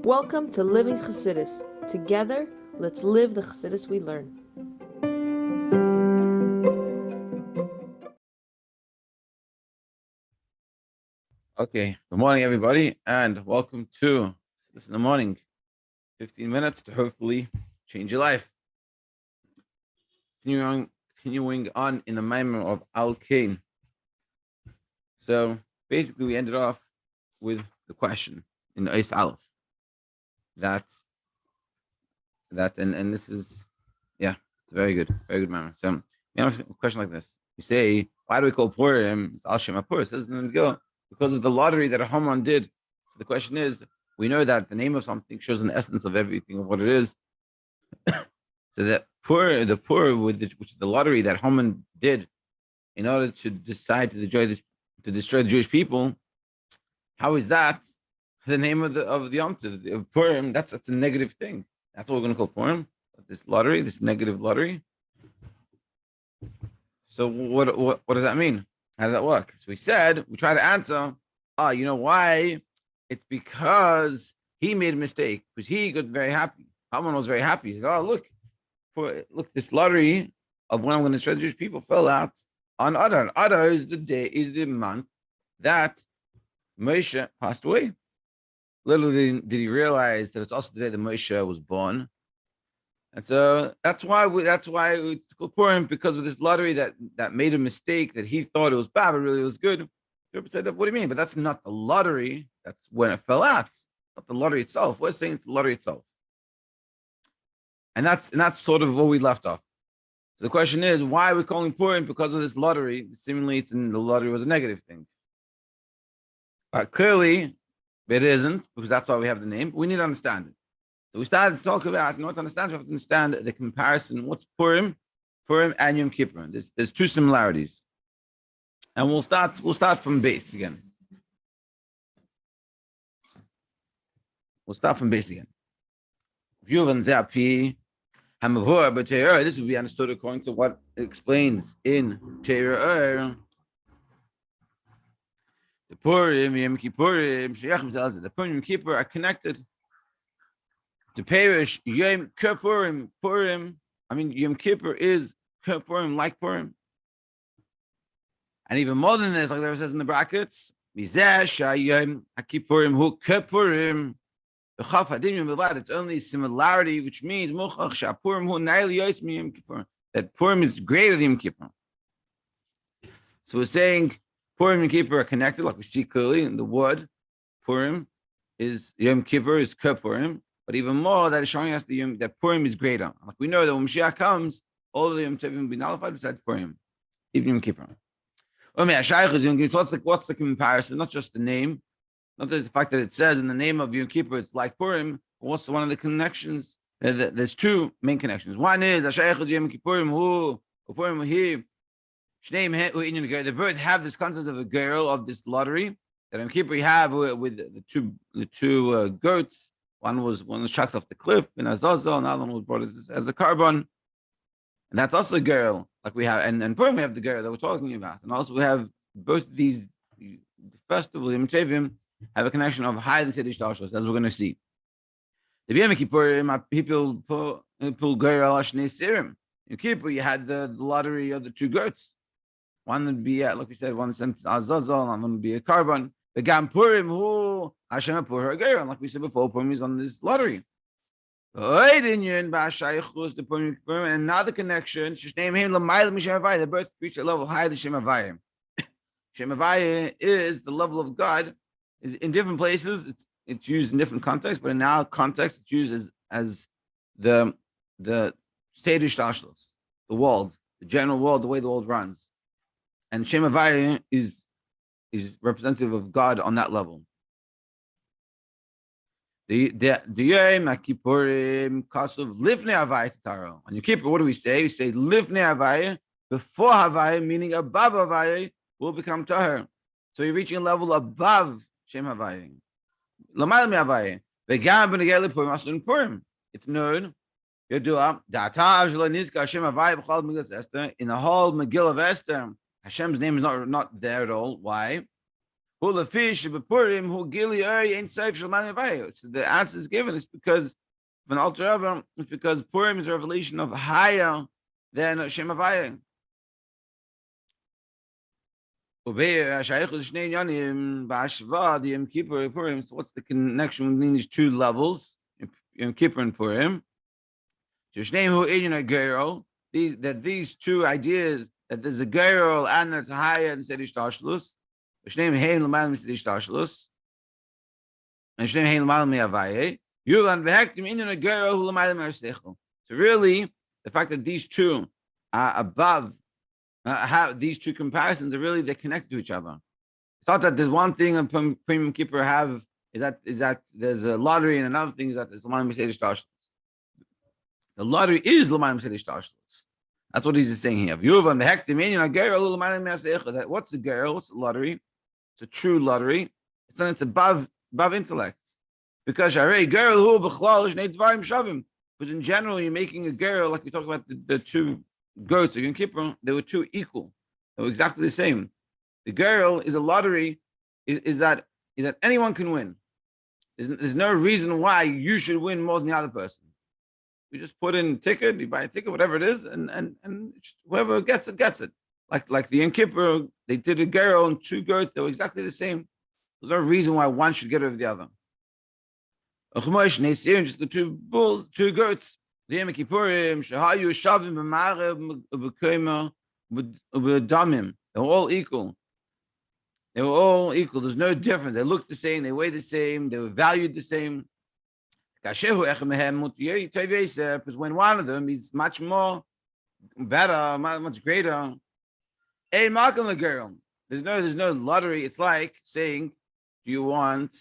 Welcome to Living Chassidus. Together, let's live the Chassidus we learn. Okay, good morning, everybody, and welcome to This in the Morning. 15 minutes to hopefully change your life. Continuing on in the Maimon of Kein. So basically, we ended off with the question in the Eis Aleph. And this is, it's very good Maimon. So you know, a question like this: you say, why do we call Purim? It's Al Shem HaPur. It says in the Megillah, because of the lottery that Haman did. So the question is, we know that the name of something shows an essence of everything of what it is. So that the Pur, which is the lottery that Haman did in order to decide to destroy the Jewish people, how is that the name of the Yom Tov, the Purim? That's a negative thing. That's what we're going to call Purim. This lottery, this negative lottery. So what does that mean? How does that work? So we try to answer. You know why? It's because he made a mistake, because he got very happy. Haman was very happy. He said, look, this lottery of when I'm going to destroy the Jewish people fell out on Adar. Adar is the month that Moshe passed away. Little did he realize that it's also the day that Moshe was born. And so that's why it's called Purim, because of this lottery that made a mistake, that he thought it was bad, but really it was good. People said, what do you mean? But that's not the lottery. That's when it fell out. Not the lottery itself. We're saying it's the lottery itself. And that's sort of where we left off. So the question is, why are we calling Purim? Because of this lottery. Seemingly, the lottery was a negative thing. But clearly, it isn't, because that's why we have the name. But we need to understand it. So we started to talk about, in order to understand, we have to understand the comparison. What's Purim and Yom Kippur? There's two similarities. And we'll start from base again. This will be understood according to what it explains in Torah. The Purim, Yom Kippurim, the Purim and Yom Kippur are connected. To perish, Yom Kippurim, Yom Kippur is Purim, like Purim. And even more than this, like there says in the brackets, it's only similarity, which means that Purim is greater than Yom Kippur. So we're saying Purim and Yom Kippur are connected, like we see clearly in the word. Purim is Yom Kippur is Kippurim, but even more, that is showing us that Purim is greater. Like we know that when Mashiach comes, all of the Yom Tovim will be nullified besides Purim, even Yom Kippur. What's the comparison? Not just the name, not the fact that it says in the name of Yom Kippur it's like Purim. What's one of the connections? There's two main connections. One is Yom Kippurim who Purim here. The bird have this concept of a girl of this lottery that Yom Kippur you have with the two goats. One was shot off the cliff in Azazel, another one was brought as a carbon. And that's also a girl, like we have, and Purim we have the girl that we're talking about. And also we have both these festivals, Yom Tovim, have a connection of high and Sedish Tashos, as we're going to see. The Yom Kippur, people pull girl Ashnei Sirim. In Kippur, you had the lottery of the two goats. One would be, like we said, one sent Azazel, and one would be a carbon. The Gam Purim, who Hashem Pur her girl, and like we said before, Purim is on this lottery. Another connection, the birth reached a level higher than Shem Havayim. Shem Havayim is the level of God. Is in different places, it's used in different contexts, but in our context, it's used as the Seder Shtashlos, the world, the general world, the way the world runs. And Shem Havayim is representative of God on that level. The Yom Kippurim Kasuv Livnei Havayah Taro. On Yom Kippur, what do we say? We say Livnei Havayah, before Havayah, meaning above Havayah, will become Tahor. So you're reaching a level above Shem Havayah. Lamayla mi Havayah. V'gam b'negei Purim asun Purim. It's known. Yodua Da'atav Shelo Nizkar Shem Havayah b'chol Megillas Esther. In the whole Megillah of Esther, Hashem's name is not there at all. Why? So the answer is given. It's because of an alter ego. It's because Purim is a revelation of higher than Shem Havaya. So what's the connection between these two levels, Yom Kippur and Purim? These two ideas, that there's a girl and that's higher than Sedish Tashlus. And so really, the fact that these two are above, have these two comparisons are really, they're connected to each other. It's not that there's one thing on Purim Kippur have is that there's a lottery, and another thing is that there's L'mayim Sedish Tashlus. The lottery is L'mayim Sedish Tashlus. That's what he's saying here. That what's the girl? What's the lottery? It's a true lottery. It's above intellect. Because because in general, you're making a girl, like we talked about the two goats of Yom Kippur, they were two equal. They were exactly the same. The girl is a lottery, is that anyone can win. There's no reason why you should win more than the other person. You just put in a ticket, you buy a ticket, whatever it is, and whoever gets it, gets it. Like the Yom Kippur, they did a girl and two goats, they were exactly the same. There's no reason why one should get over the other. Just the two bulls, two goats. The Yom Kippurim, Shahayu Shavim B'Marev B'Damim. They were all equal. They were all equal. There's no difference. They looked the same. They weighed the same. They were valued the same. Because when one of them is much more better, much greater, ain't marking the girl. There's no lottery. It's like saying, do you want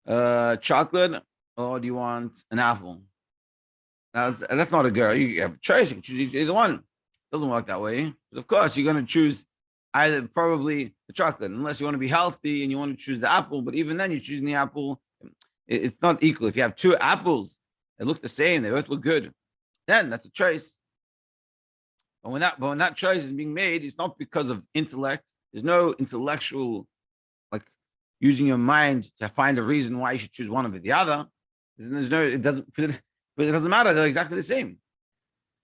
chocolate or do you want an apple? Now, that's not a girl. You have a choice. You can choose either one. It doesn't work that way. But of course, you're going to choose either probably the chocolate, unless you want to be healthy and you want to choose the apple. But even then, you're choosing the apple. It's not equal. If you have two apples that look the same, they both look good, then that's a choice. But when that choice is being made, it's not because of intellect. There's no intellectual, like using your mind to find a reason why you should choose one over the other. It doesn't matter. They're exactly the same,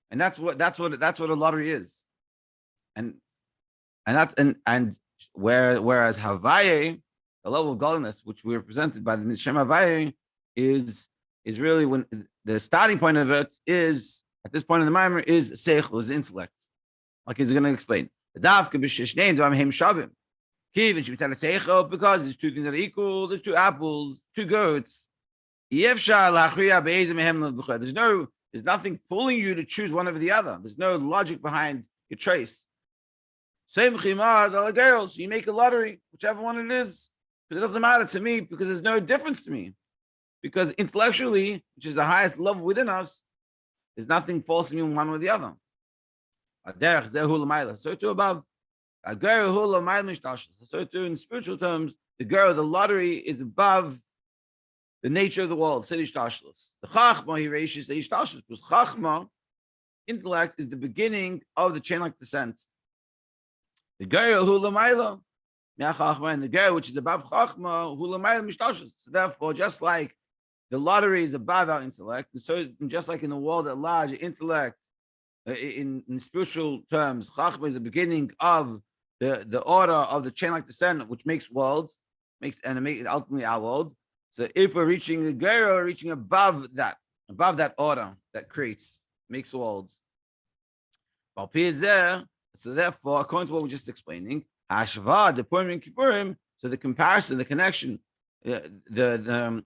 and that's what a lottery is. And whereas Havaya, the level of godliness which we are presented by the Shem Havaya, is really when the starting point of it is at this point in the Maimer is seichel, is intellect. Like he's going to explain. Because there's two things that are equal. There's two apples, two goats. There's nothing pulling you to choose one over the other. There's no logic behind your choice. Same chimaz ala girls. You make a lottery, whichever one it is. Because it doesn't matter to me, because there's no difference to me. Because intellectually, which is the highest level within us, there's nothing false to me one or the other. So too above. So too in spiritual terms, the lottery is above the nature of the world. The chachma he raises the ishtashlis, because chachma, intellect, is the beginning of the chain like descent. The girl who lamaila, and the girl which is above chachma, who lamaila mishtashlis. So therefore, just like the lottery is above our intellect, and so just like in the world at large, intellect, in spiritual terms, chachma is the beginning of the order of the chain like descent, which makes worlds, makes ultimately our world. So if we're reaching the girl, we're reaching above that order that makes worlds. So therefore, according to what we're just explaining, the Purim Kippurim, so the comparison, the connection, the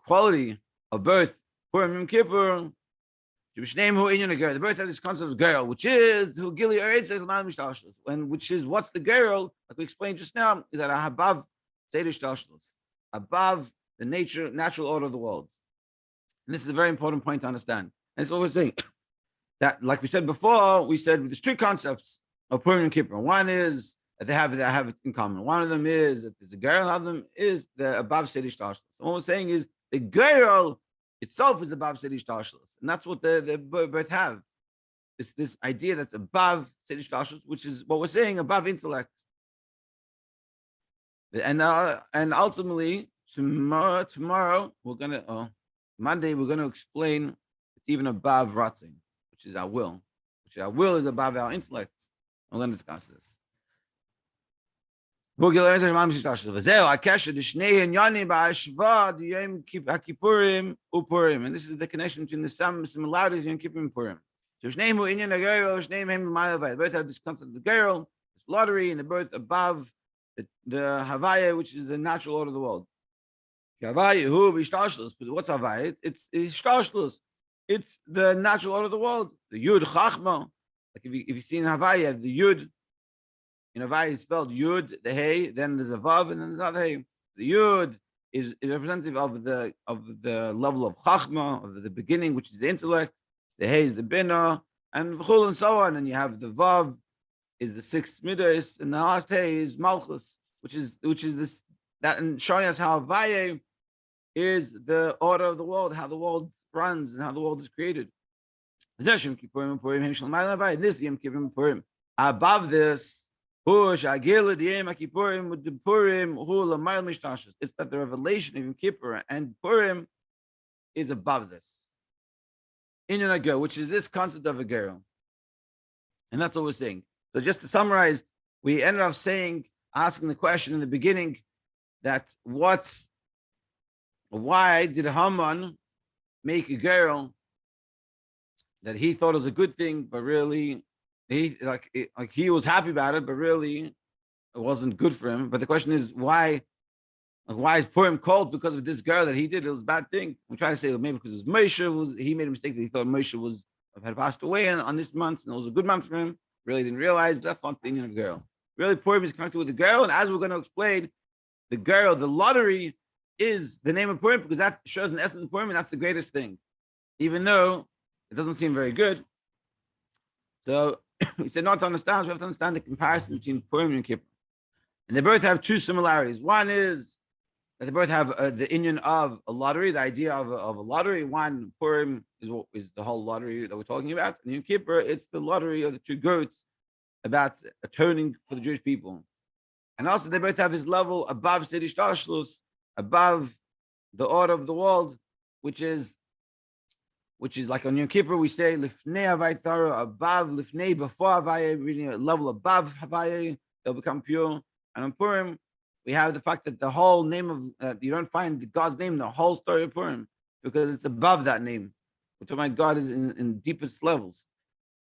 quality of both Purim and Kippur, the birth of this concept of girl, which is what's the girl, like we explained just now, is that above above the natural order of the world. And this is a very important point to understand. And it's what we're saying. That, like we said before, there's two concepts of Purim and Kippur. One is that they have it in common. One of them is that there's a girl, and another of them is the above Sedish Tashlis. So what we're saying is the girl itself is above Sedish Tashlis. And that's what they both have. This idea that's above Sedish Tashlis, which is what we're saying, above intellect. And ultimately tomorrow we're gonna Monday we're gonna explain it's even above Ratzin, which is our will, which our will is above our intellect. We're gonna discuss this. And this is the connection between the similarities in Kippur and Purim. Both have this concept of the girl, this lottery, and the birth above the Havaya, which is the natural order of the world. But what's Havaya? It's Ishtashlus. It's the natural order of the world. The Yud Chachma. Like if you see in Havaya, the Yud in Havaya is spelled Yud, the Hey, then there's a Vav, and then there's another Hey. The Yud is representative of the level of Chachma, of the beginning, which is the intellect. The Hey is the Bina, and V'chul and so on. And you have the Vav is the sixth Midas, and the last Hey is Malchus, which is this that, and showing us how Havaya is the order of the world, how the world runs, and how the world is created. This Yom Kippur Purim. Above this, it's that the revelation of Yom Kippur and Purim is above this. Inyan Agir, which is this concept of a girl. And that's what we're saying. So just to summarize, we ended up asking the question in the beginning that why did Haman make a girl that he thought was a good thing, but really he was happy about it, but really it wasn't good for him. But the question is why is Purim called because of this girl that he did? It was a bad thing. We try to say maybe because he made a mistake that he thought Moshe had passed away on this month, and it was a good month for him. Really didn't realize, but that's not the Indian girl. Really, Purim is connected with the girl, and as we're going to explain, the girl, the lottery, is the name of Purim because that shows an essence of Purim, and that's the greatest thing, even though it doesn't seem very good. So we said not to understand, so we have to understand the comparison between Purim and Kippur. And they both have two similarities. One is that they both have the union of a lottery, the idea of a lottery. One, Purim is the whole lottery that we're talking about. And in Kippur, it's the lottery of the two goats about atoning for the Jewish people. And also they both have this level above Sedish Tashlus, above the order of the world, which is like on Yom Kippur, we say Lifnei Havai Thara, above Lifnei, before Havaya, reading a level above Havaya, they'll become pure. And on Purim, we have the fact that the whole name of, you don't find God's name in the whole story of Purim, because it's above that name. We're talking about God is in deepest levels.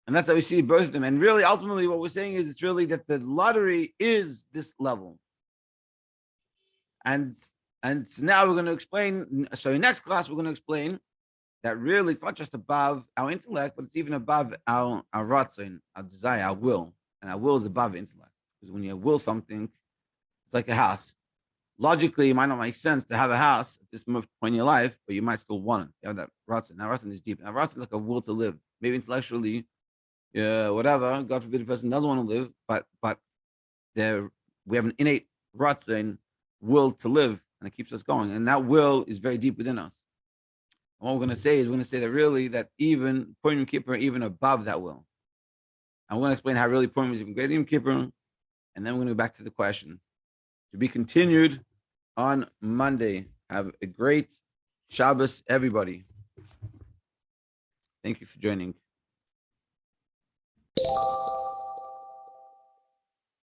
And that's how we see both of them. And really, ultimately, what we're saying is it's really that the lottery is this level. And now we're going to explain, so in next class, we're going to explain that really it's not just above our intellect, but it's even above our ratzon, our desire, our will. And our will is above intellect. Because when you will something, it's like a house. Logically, it might not make sense to have a house at this point in your life, but you might still want it. You have that ratzon. Now ratzon is deep. Now ratzon is like a will to live. Maybe intellectually, whatever, God forbid a person doesn't want to live, but we have an innate ratzon, will to live, and it keeps us going. And that will is very deep within us. And what we're going to say is that really that even Purim and Kippur, even above that will. And we're going to explain how really Purim is even greater than Kippur, and then we're going to go back to the question. To be continued on Monday. Have a great Shabbos, everybody. Thank you for joining.